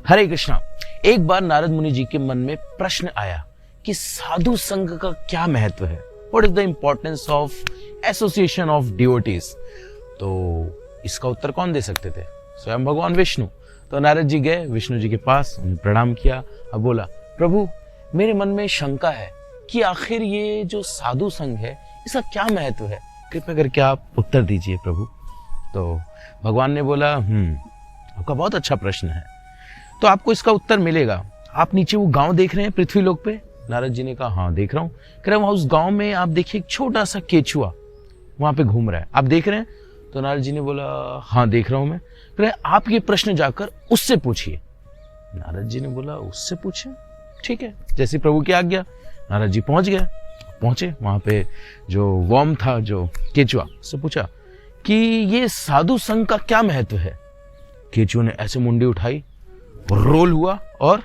हरे कृष्णा। एक बार नारद मुनि जी के मन में प्रश्न आया कि साधु संघ का क्या महत्व है। What is the importance of association of devotees. तो इसका उत्तर कौन दे सकते थे? स्वयं भगवान विष्णु। तो नारद जी गए विष्णु जी के पास, उन्हें प्रणाम किया और बोला, प्रभु मेरे मन में शंका है कि आखिर ये जो साधु संघ है इसका क्या महत्व है, कृपया करके आप उत्तर दीजिए प्रभु। तो भगवान ने बोला, आपका बहुत अच्छा प्रश्न है, तो आपको इसका उत्तर मिलेगा। आप नीचे वो गांव देख रहे हैं पृथ्वी लोक पे? नारद जी ने कहा, हाँ देख रहा हूँ। कह रहे वहां उस गांव में आप देखिए एक छोटा सा केचुआ वहां पे घूम रहा है, आप देख रहे हैं? तो नारद जी ने बोला, हाँ देख रहा हूं मैं। कह रहे आप ये प्रश्न जाकर उससे पूछिए। नारद जी ने बोला, उससे पूछे? ठीक है, जैसे प्रभु की आज्ञा। नारद जी पहुंचे वहां पे जो वर्म था, जो केचुआ, उससे पूछा कि ये साधु संघ का क्या महत्व है। केचुआ ने ऐसे मुंडी उठाई, रोल हुआ और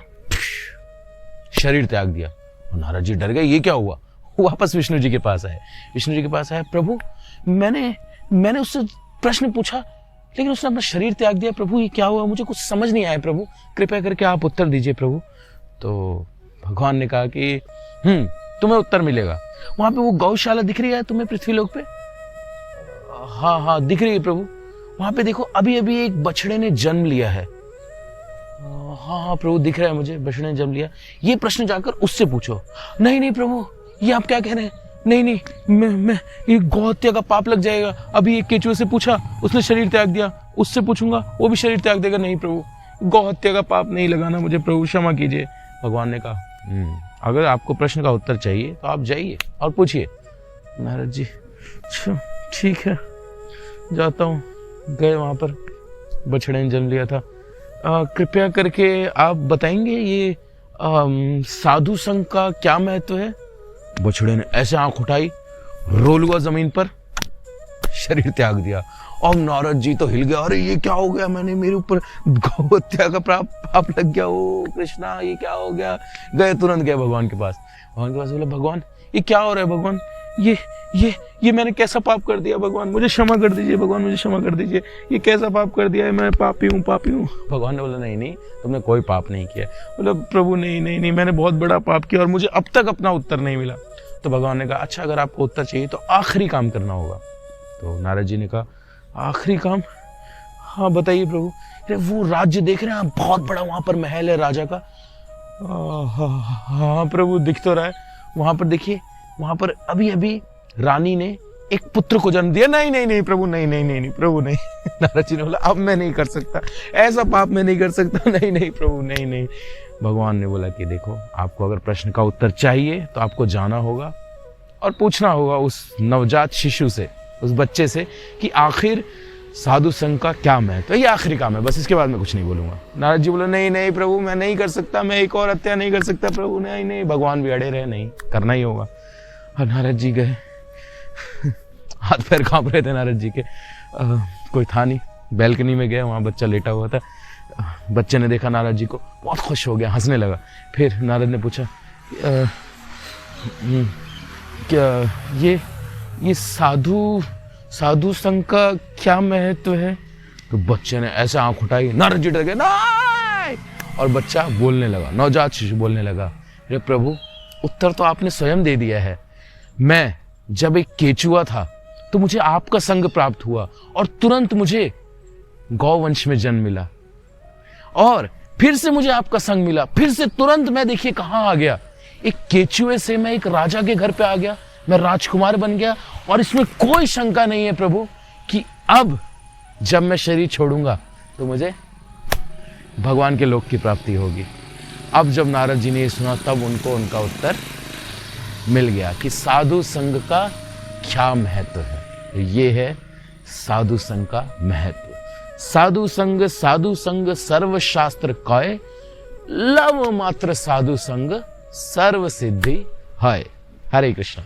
शरीर त्याग दिया। और नारद जी डर गए, ये क्या हुआ? वापस विष्णु जी के पास आए। विष्णु जी के पास आए, प्रभु मैंने उससे प्रश्न पूछा लेकिन उसने अपना शरीर त्याग दिया। प्रभु ये क्या हुआ? मुझे कुछ समझ नहीं आया प्रभु, कृपया करके आप उत्तर दीजिए प्रभु। तो भगवान ने कहा कि तुम्हें उत्तर मिलेगा। वहां पे वो गौशाला दिख रही है तुम्हें पृथ्वी लोक पे? हाँ दिख रही है प्रभु। वहां पे देखो अभी अभी एक बछड़े ने जन्म लिया है। हाँ प्रभु दिख रहा है मुझे, बछड़े ने जन्म लिया। ये प्रश्न जाकर उससे पूछो। नहीं प्रभु, ये आप क्या कह रहे हैं? नहीं मैं ये गौ हत्या का पाप लग जाएगा। अभी एक केचुए से पूछा, उसने शरीर त्याग दिया, उससे पूछूंगा वो भी शरीर त्याग देगा। नहीं प्रभु, गौ हत्या का पाप नहीं लगाना मुझे प्रभु, क्षमा कीजिए। भगवान ने कहा, अगर आपको प्रश्न का उत्तर चाहिए तो आप जाइए और पूछिए। नारद जी, ठीक है जाता हूँ। गए वहां पर, बछड़े ने जन्म लिया था। कृपया करके आप बताएंगे ये साधु संघ का क्या महत्व है? बछड़े ने ऐसे आंख उठाई, रोल हुआ जमीन पर, शरीर त्याग दिया। और नारद जी तो हिल गया, अरे ये क्या हो गया? मैंने मेरे ऊपर गौ हत्या का पाप लग गया। ओ कृष्णा, ये क्या हो गया? गए, तुरंत गए भगवान के पास। भगवान के पास बोले, भगवान ये क्या हो रहा है? भगवान ये मैंने कैसा पाप कर दिया? भगवान मुझे क्षमा कर दीजिए, भगवान मुझे क्षमा कर दीजिए। ये कैसा पाप कर दिया है? मैं पापी हूँ। भगवान ने बोला, नहीं तुमने कोई पाप नहीं किया। बोला, प्रभु नहीं मैंने बहुत बड़ा पाप किया और मुझे अब तक अपना उत्तर नहीं मिला। तो भगवान ने कहा, अच्छा अगर आपको उत्तर चाहिए तो आखिरी काम करना होगा। तो नारद जी ने कहा, आखिरी काम? हाँ बताइए प्रभु। वो राज्य देख रहे हैं, बहुत बड़ा वहां पर महल है राजा का। हाँ प्रभु दिख तो रहा है। वहां पर देखिए, वहां पर अभी अभी रानी ने एक पुत्र को जन्म दिया। नहीं प्रभु, नहीं प्रभु नहीं। नारद जी ने बोला, अब मैं नहीं कर सकता, ऐसा पाप मैं नहीं कर सकता। नहीं प्रभु, नहीं। भगवान ने बोला कि देखो, आपको अगर प्रश्न का उत्तर चाहिए तो आपको जाना होगा और पूछना होगा उस नवजात शिशु से, उस बच्चे से, कि आखिर साधु संघ का क्या महत्व है। ये आखिरी काम है, बस इसके बाद मैं कुछ नहीं बोलूंगा। नारद जी बोले, नहीं प्रभु, मैं नहीं कर सकता, मैं एक और हत्या नहीं कर सकता प्रभु। नहीं। भगवान भी अड़े रहे, नहीं करना ही होगा। और नारद जी गए, हाथ पैर कांप रहे थे नारद जी के। कोई था नहीं, बैल्कनी में गए, वहां बच्चा लेटा हुआ था। बच्चे ने देखा नारद जी को, बहुत खुश हो गया, हंसने लगा। फिर नारद ने पूछा, क्या ये साधु संघ का क्या महत्व है? तो बच्चे ने ऐसे आंख उठाई, नारद जी डर गए, नहीं! और बच्चा बोलने लगा, नवजात शिशु बोलने लगा, अरे प्रभु उत्तर तो आपने स्वयं दे दिया है। मैं जब एक केचुआ था तो मुझे आपका संग प्राप्त हुआ और तुरंत मुझे गौवंश में जन्म मिला, और फिर से मुझे आपका संग मिला, फिर से तुरंत मैं देखिए कहां आ गया, एक केचुए से मैं एक राजा के घर पे आ गया, मैं राजकुमार बन गया। और इसमें कोई शंका नहीं है प्रभु कि अब जब मैं शरीर छोड़ूंगा तो मुझे भगवान के लोक की प्राप्ति होगी। अब जब नारद जी ने ये सुना तब उनको उनका उत्तर मिल गया कि साधु संघ का क्या महत्व है। तो ये है साधु संघ का महत्व। साधु संग सर्व शास्त्र कय, लव मात्र साधु संग सर्व सिद्धि है। हरे कृष्ण।